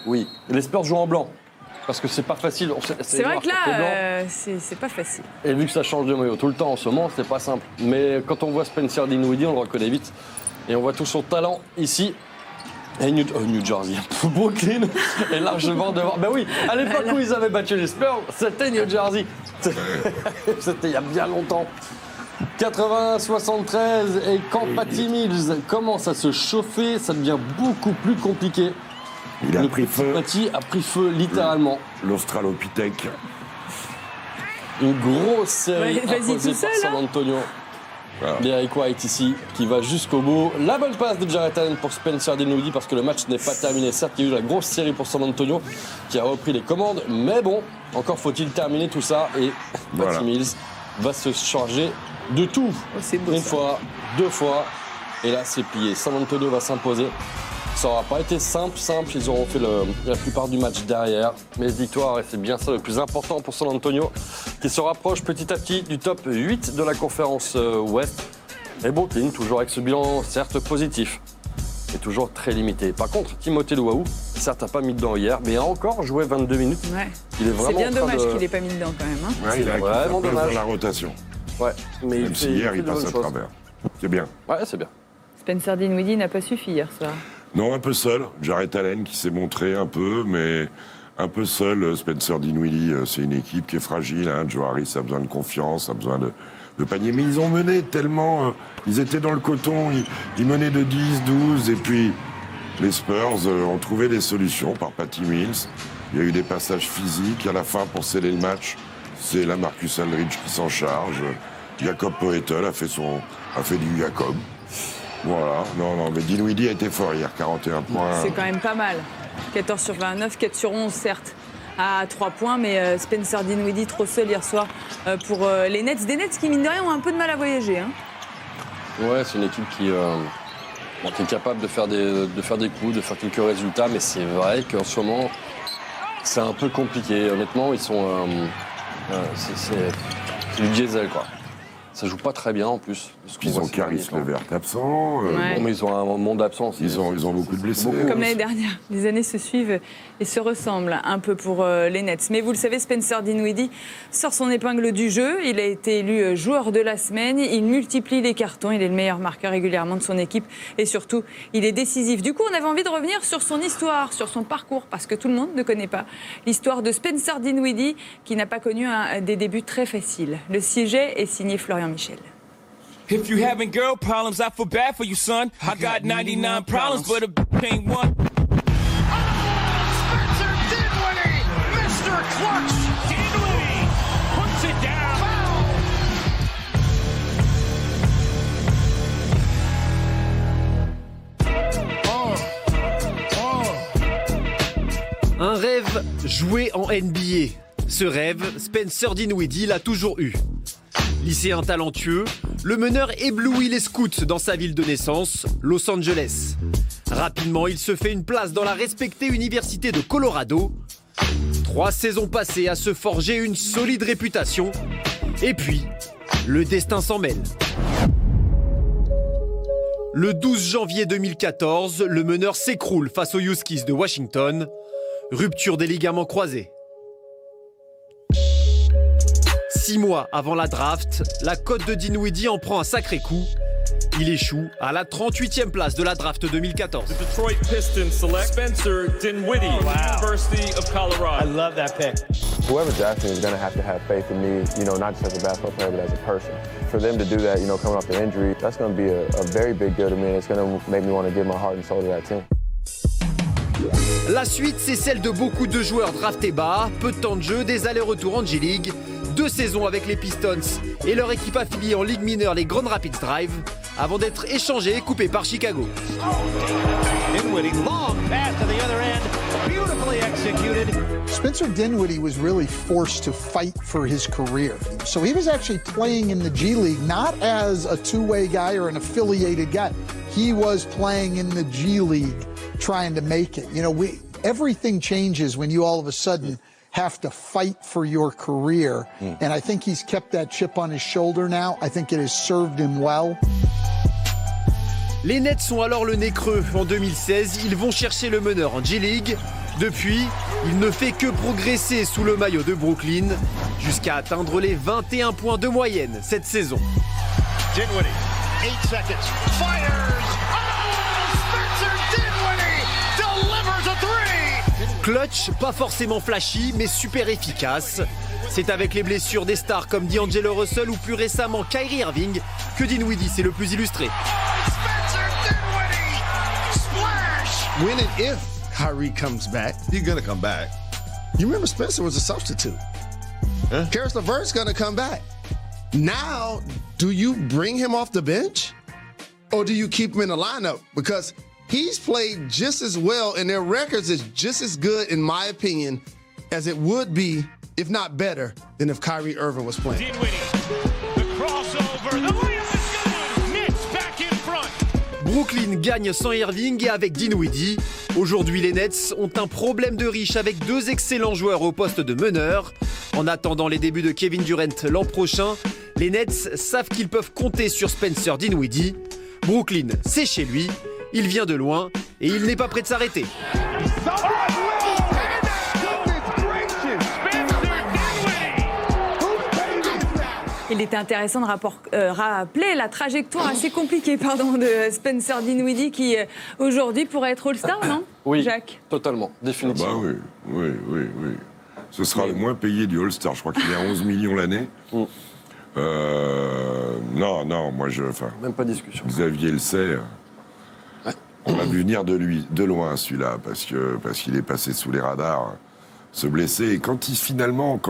les Spurs jouent en blanc. parce que c'est pas facile. C'est vrai que là, c'est pas facile. Et vu que ça change de maillot tout le temps en ce moment, c'est pas simple. Mais quand on voit Spencer Dinwiddie, on le reconnaît vite. Et on voit tout son talent ici. Et New Jersey, Brooklyn est largement devant. Ben oui, à l'époque où ils avaient battu les Spurs, c'était New Jersey. C'était il y a bien longtemps. 80-73, et quand Patty Mills commence à se chauffer, ça devient beaucoup plus compliqué. Il a pris feu. Patty a pris feu, littéralement. L'Australopithèque. Une grosse série vas-y imposée tout seul, par San Antonio. Voilà. Derrick White ici, qui va jusqu'au bout. La bonne passe de Jarrett Allen pour Spencer Dinwiddie, parce que le match n'est pas terminé. Certes, il y a eu la grosse série pour San Antonio, qui a repris les commandes. Mais bon, encore faut-il terminer tout ça. Et Patty Mills va se charger de tout. C'est beau, une fois, deux fois. Et là, c'est plié. San Antonio va s'imposer. Ça n'aura pas été simple. Ils auront fait la plupart du match derrière. Mais victoire, et c'est bien ça le plus important pour San Antonio, qui se rapproche petit à petit du top 8 de la conférence Ouest. Et Brooklyn, toujours avec ce bilan certes positif, et toujours très limité. Par contre, Timothée Luwawu, certes n'a pas mis dedans hier, mais a encore joué 22 minutes. Ouais. Il est vraiment c'est bien dommage qu'il n'ait pas mis dedans quand même. Hein. Ouais, il a vraiment dommage. la rotation. Ouais, mais même si hier, il passe à travers. C'est bien. Ouais, c'est bien. Spencer Dinwiddie n'a pas suffi hier soir. Non, un peu seul. Jarrett Allen qui s'est montré un peu, mais un peu seul. Spencer Dinwiddie, c'est une équipe qui est fragile. Hein. Joe Harris a besoin de confiance, a besoin de panier. Mais ils ont mené tellement... ils étaient dans le coton, ils menaient de 10, 12. Et puis, les Spurs ont trouvé des solutions par Patty Mills. Il y a eu des passages physiques. À la fin, pour sceller le match, c'est la Marcus Aldridge qui s'en charge. Jakob Poeltl a fait du Jakob. Voilà, non, mais Dinwiddie a été fort hier, 41 points. C'est quand même pas mal. 14 sur 29, 4 sur 11, certes, à 3 points, mais Spencer Dinwiddie trop seul hier soir pour les Nets. Des Nets qui, mine de rien, ont un peu de mal à voyager. Hein. Ouais, c'est une équipe qui est capable de faire des coups, de faire quelques résultats, mais c'est vrai qu'en ce moment, c'est un peu compliqué. Honnêtement, ils sont... c'est du diesel, quoi. Ça joue pas très bien en plus. Ils ont Caris Levert absent. Ouais. Bon, mais ils ont un monde d'absence. Ils ont beaucoup de blessés. Comme l'année dernière. Les années se suivent et se ressemblent un peu pour les Nets. Mais vous le savez, Spencer Dinwiddie sort son épingle du jeu. Il a été élu joueur de la semaine. Il multiplie les cartons. Il est le meilleur marqueur régulièrement de son équipe. Et surtout, il est décisif. Du coup, on avait envie de revenir sur son histoire, sur son parcours, parce que tout le monde ne connaît pas l'histoire de Spencer Dinwiddie, qui n'a pas connu des débuts très faciles. Le sujet est signé Florian Michel. If you having girl problems, I feel bad for you, son. I got 99 problems, but a ain't one. Spencer Dinwiddie, Mr. Clutch. Dinwiddie puts it down. Un rêve joué en NBA. Ce rêve, Spencer Dinwiddie l'a toujours eu. Lycéen talentueux, le meneur éblouit les scouts dans sa ville de naissance, Los Angeles. Rapidement, il se fait une place dans la respectée université de Colorado. 3 saisons passées à se forger une solide réputation. Et puis, le destin s'en mêle. Le 12 janvier 2014, le meneur s'écroule face aux Huskies de Washington. Rupture des ligaments croisés. 6 mois avant la draft, la cote de Dinwiddie en prend un sacré coup. Il échoue à la 38e place de la draft 2014. The Detroit Pistons select Spencer Dinwiddie, University of Colorado. I love that pick. Whoever drafted me is going to have faith in me, not just as a basketball player, but as a person. For them to do that, coming off their injury, that's going to be a very big deal to me, and it's going to make me want to give my heart and soul to that team. La suite, c'est celle de beaucoup de joueurs draftés bas, peu de temps de jeu, des allers-retours en G-League, 2 saisons avec les Pistons et leur équipe affiliée en Ligue mineure, les Grand Rapids Drive, avant d'être échangés et coupés par Chicago. Dinwiddie, long pass to the other end, beautifully executed. Spencer Dinwiddie was really forced to fight for his career. So he was actually playing in the G League, not as a two-way guy or an affiliated guy. He was playing in the G League, trying to make it. Everything changes when you all of a sudden have to fight for your career. And I think he's kept that chip on his shoulder now. I think it has served him well. Les Nets sont alors le nez creux. En 2016, ils vont chercher le meneur en G-League. Depuis, il ne fait que progresser sous le maillot de Brooklyn jusqu'à atteindre les 21 points de moyenne cette saison. Dinwiddie, 8 seconds, fires! Oh, Spencer Dinwiddie delivers a three! Clutch, pas forcément flashy, mais super efficace. C'est avec les blessures des stars comme D'Angelo Russell ou plus récemment Kyrie Irving que Dinwiddie s'est le plus illustré. Spencer Dinwiddie, splash! When and if Kyrie comes back, he's gonna come back. You remember Spencer was a substitute. Karis LeVert's gonna come back. Now, do you bring him off the bench? Or do you keep him in the lineup? Because he's played just as well and their records is just as good, in my opinion, as it would be, if not better, than if Kyrie Irving was playing. Dinwiddie, the crossover, the layup is good! Nets back in front! Brooklyn gagne sans Irving et avec Dinwiddie. Aujourd'hui, les Nets ont un problème de riche avec 2 excellents joueurs au poste de meneur. En attendant les débuts de Kevin Durant l'an prochain, les Nets savent qu'ils peuvent compter sur Spencer Dinwiddie. Brooklyn, c'est chez lui, il vient de loin et il n'est pas prêt de s'arrêter. Il était intéressant de rappeler la trajectoire assez compliquée de Spencer Dinwiddie qui aujourd'hui pourrait être All-Star, non? Oui, Jacques? Totalement, définitivement. Bah oui. Ce sera le moins payé du All-Star. Je crois qu'il est à 11 millions l'année. Non, moi je... Même pas de discussion. Xavier le sait. On l'a vu venir de loin celui-là, parce qu'il est passé sous les radars, se blesser. Et quand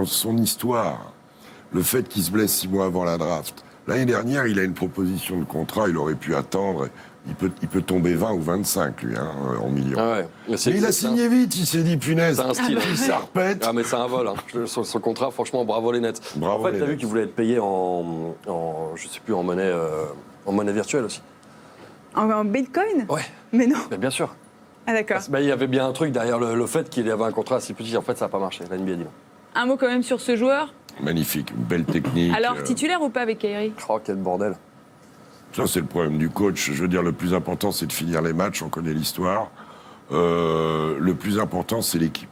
son histoire, le fait qu'il se blesse 6 mois avant la draft, l'année dernière, il a une proposition de contrat, il aurait pu attendre, il peut tomber 20 ou 25, lui, en millions. Ah ouais. Mais il a signé vite, il s'est dit, punaise, c'est un style. Ça repète. Ah mais c'est un vol, son contrat, franchement, bravo les Nets. En fait, t'as vu qu'il voulait être payé en je sais plus, en monnaie virtuelle aussi. En Bitcoin? Ouais. Mais non. Mais bien sûr. Ah d'accord. Il y avait bien un truc derrière le fait qu'il avait un contrat assez petit. En fait, ça n'a pas marché. La NBA dit non. Un mot quand même sur ce joueur. Magnifique, belle technique. Alors, titulaire ou pas avec Kyrie? Oh, quel bordel. Ça, c'est le problème du coach. Je veux dire, le plus important, c'est de finir les matchs. On connaît l'histoire. Le plus important, c'est l'équipe.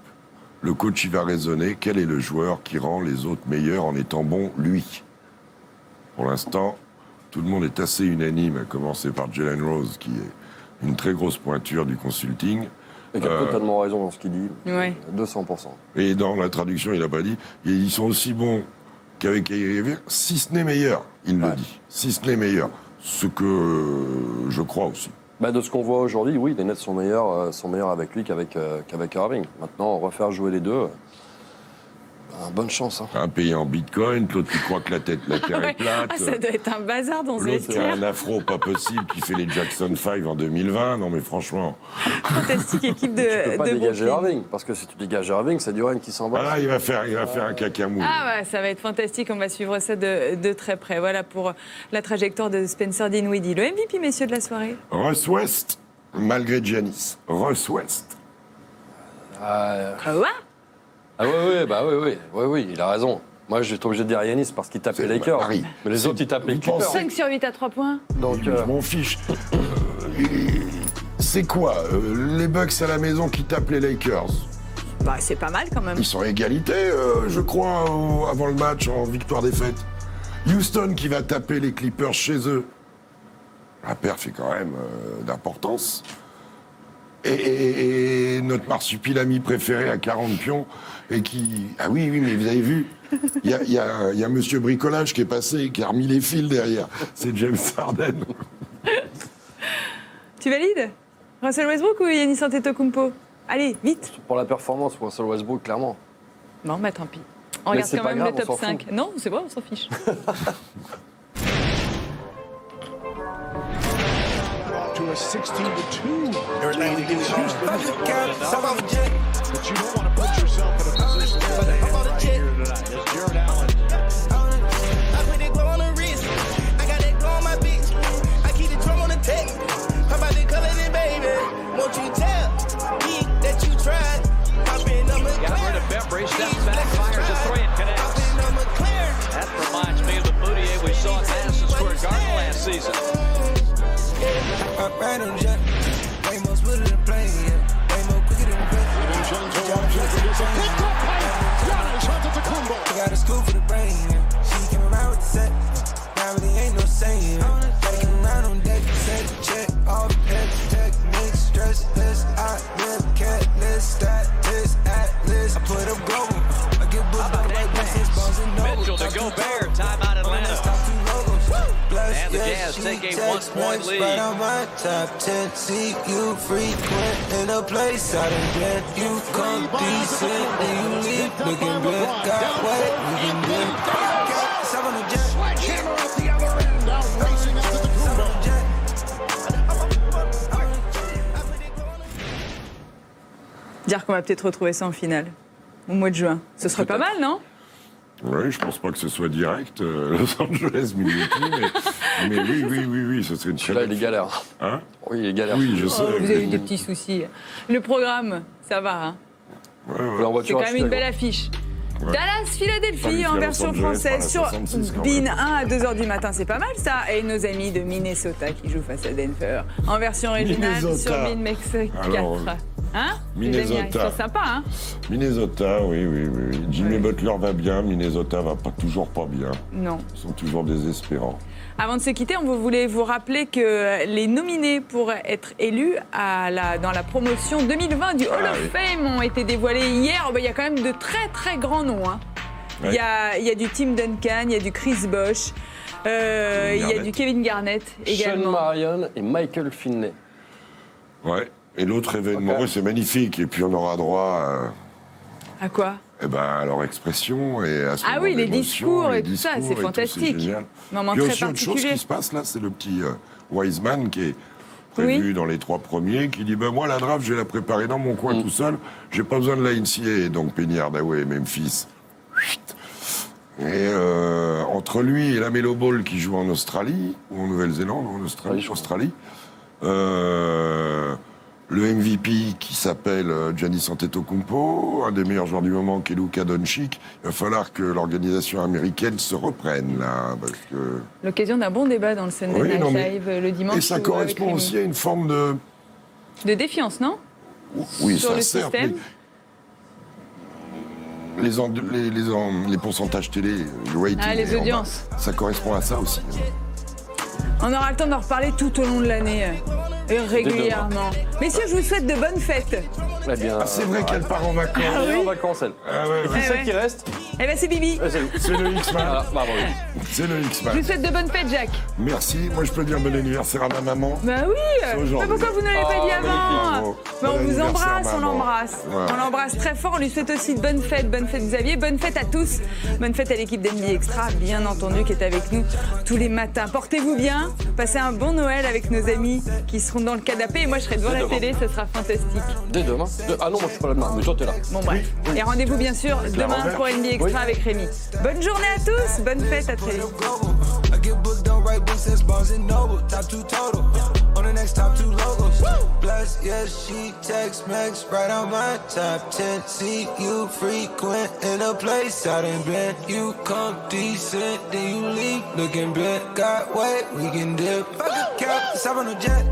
Le coach, il va raisonner. Quel est le joueur qui rend les autres meilleurs en étant bon, lui? Pour l'instant, tout le monde est assez unanime, à commencer par Jalen Rose, qui est une très grosse pointure du consulting. Et qui a totalement raison dans ce qu'il dit. Ouais. 200%. Et dans la traduction, il n'a pas dit. Ils sont aussi bons qu'avec Kyrie Irving, si ce n'est meilleur, il le dit. Si ce n'est meilleur. Ce que je crois aussi. De ce qu'on voit aujourd'hui, oui, les Nets sont meilleurs avec lui qu'avec Irving. Maintenant, refaire jouer les deux, bonne chance. Un pays en bitcoin, l'autre qui croit que la terre est plate. Ah, ça doit être un bazar dans ce vestiaire. L'autre, c'est un afro pas possible qui fait les Jackson 5 en 2020. Non, mais franchement. Fantastique équipe de Tu peux pas dégager Irving, parce que si tu dégages Irving, c'est Durant qui s'en va. Voilà, il va faire un caca mou. Ah ouais, ça va être fantastique. On va suivre ça de très près. Voilà pour la trajectoire de Spencer Dinwiddie. Le MVP, messieurs, de la soirée. Russ West, malgré Giannis. Russ West. Quoi? Ah oui, il a raison. Moi, j'étais obligé de dire Giannis parce qu'il tape les Lakers. Mais les autres, ils tapent les Clippers. 5 sur 8 à 3 points. Donc, je m'en fiche. C'est quoi les Bucks à la maison qui tapent les Lakers? C'est pas mal quand même. Ils sont à égalité, je crois, avant le match, en victoire-défaite. Houston qui va taper les Clippers chez eux. La perf est quand même d'importance. Et notre marsupilami préféré à 40 pions, et qui... Ah oui, mais vous avez vu, il y a Monsieur Bricolage qui est passé, qui a remis les fils derrière. C'est James Harden. Tu valides Russell Westbrook ou Giannis Antetokounmpo? Allez, vite. Pour la performance, pour Russell Westbrook, clairement. Non, tant pis. On regarde quand même le top 5. Non, c'est bon, on s'en fiche. To a 16-2. Everything against Houston. But you don't want to put yourself in a position where they have right here tonight. It's Jared Allen. I put it glow on the wrist. I got that glow on my bitch. I keep the drum on the tech. How about the color then, baby? Won't you tell me that you tried? I've been on the Got rid of Bembry, steps back, fires a three and connects. That reminds me of the Moutier we saw at Madison Square Garden last season. I ride on jet, way more smoother than plane, way more quicker than plane. text, max, right on my top 10. See you frequent in a place I done been. You come decent, then you leave looking good. Got wet, we can do. Stop on the jet. Sledgehammer at the other end, now racing up to the Cougar. Dire qu'on va peut-être retrouver ça en finale au mois de juin. Ce serait pas mal, non? Oui, je pense pas que ce soit direct, Los Angeles, Milwaukee, mais oui, ce serait une challenge. Là, il est galère. Hein? Oui, il est galère. Oui, je sais. Vous avez eu des petits soucis. Le programme, ça va, hein? C'est quand même une belle affiche. Ouais. Dallas-Philadelphie en version Los Angeles française sur par la 66 quand BeIN même. 1 à 2h du matin, c'est pas mal ça. Et nos amis de Minnesota qui jouent face à Denver en version régionale Minnesota. sur BeIN Mex 4. Alors, Hein? Minnesota. Ils sont sympas, hein? Minnesota, oui. Jimmy Butler va bien, Minnesota va toujours pas bien. Non. Ils sont toujours désespérants. Avant de se quitter, on voulait vous rappeler que les nominés pour être élus dans la promotion 2020 du Hall of Fame ont été dévoilés hier. Il y a quand même de très très grands noms. Hein. Ouais. Il y a du Tim Duncan, il y a du Chris Bosh, il y a du Kevin Garnett également. Sean Marion et Michael Finley. Ouais. Et l'autre événement, c'est magnifique. Et puis on aura droit à quoi? À leur expression et à ce moment les d'émotion, discours les et tout ça, c'est discours et fantastique. c'est génial. Moment Il y a très aussi autre chose particulier. qui se passe là, c'est le petit Wiseman qui est prévu dans les 3 premiers, qui dit moi la draft, je vais la préparer dans mon coin tout seul, j'ai pas besoin de la NCAA. Donc Penny Hardaway, Memphis. Et entre lui et la Melo Ball qui joue en Australie, ou en Nouvelle-Zélande, ou en Australie, le MVP qui s'appelle Giannis Antetokounmpo, un des meilleurs joueurs du moment qui est Luka Doncic. Il va falloir que l'organisation américaine se reprenne là, parce que... L'occasion d'un bon débat dans le Sunday Night Live le dimanche. Et ça correspond aussi à une forme de défiance, non? Oui, sur ça le certes, système. les pourcentages télé, le rating, les audiences. Ça correspond à ça aussi. On aura le temps d'en reparler tout au long de l'année, régulièrement. Messieurs, je vous souhaite de bonnes fêtes. Eh bien, c'est vrai qu'elle part en vacances. Elle est en vacances, elle. Et puis celle qui reste. Eh ben c'est Bibi. C'est le X-Man. Voilà, bravo. C'est le X-Man. Je vous souhaite de bonnes fêtes, Jacques. Merci. Moi, je peux dire bon anniversaire à ma maman. Bah oui. Mais pourquoi vous ne l'avez pas dit avant? On vous embrasse, on l'embrasse. Ouais. On l'embrasse très fort. On lui souhaite aussi de bonnes fêtes Xavier. Bonne fête à tous. Bonne fête à l'équipe d'NBA Extra, bien entendu, qui est avec nous tous les matins. Portez-vous bien. Passez un bon Noël avec nos amis qui seront dans le canapé. Et moi, je serai devant la télé. Ce sera fantastique. Dès demain. Ah non, moi, je suis pas là demain. Mais toi, t'es là. Bon, bref. Oui. Et rendez-vous, bien sûr, demain pour NBA Extra avec Rémi. Bonne journée à tous. Bonne fête. À très vite. I get booked on right books since Barnes and Noble. Top 2 total. On the next top 2 logos. Bless, yeah, she text Max right on my top 10. See you frequent in a place I done been. You come decent, then you leave looking bent. Got weight, we can dip. Fuck a cap, stop on a jet.